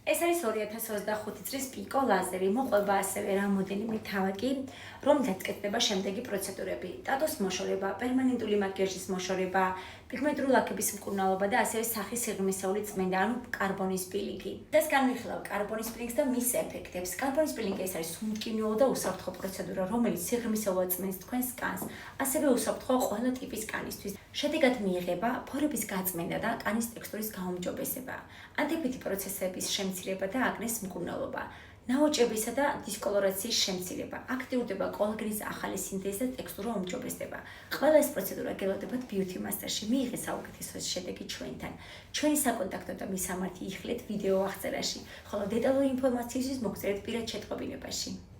ეს არის 2025 წლის პიკო ლაზერი. მოყვება ასევე რამოდენიმე თავაკი, რომლითაც კეთდება შემდეგი პროცედურები: ტატუს მოშორება, პერმანენტული მაკიაჟის მოშორება, პიგმენტური ლაქების მკურნალობა და ასევე სახის სიღრმისეული წმენდა, ანუ კარბონის პილინგი. დღეს განვიხილავ კარბონის პილინგს და მის ეფექტებს. კარბონის პილინგი ეს არის უმტკივნეულო და უსაფრთხო პროცედურა, რომელიც სიღრმისეულად წმენს თქვენს კანს, ასევე უსაფრთხოა ყველა ტიპის კანისთვის. შედეგად მიიღება ფორების გაწმენდა და კანის ტექსტურის გაუმჯობესება, ანტიფეთი პროცესების შემცირება და აკნეს მკურნალობა, ნაოჭებისა და დისკოლორაციის შემცირება, აქტიურდება კოლაგენის ახალი სინთეზი და ტექსტურა უმჯობესდება. ყველა ეს პროცედურა გელოდებათ Beauty Master-ში. მიიღეთ საუკეთესო შედეგი ჩვენთან. ჩვენი საკონტაქტო და მისამართი იხილეთ ვიდეო აღწერაში, ხოლო დეტალური ინფორმაციისთვის მოგწერეთ პირად შეტყობინებაში.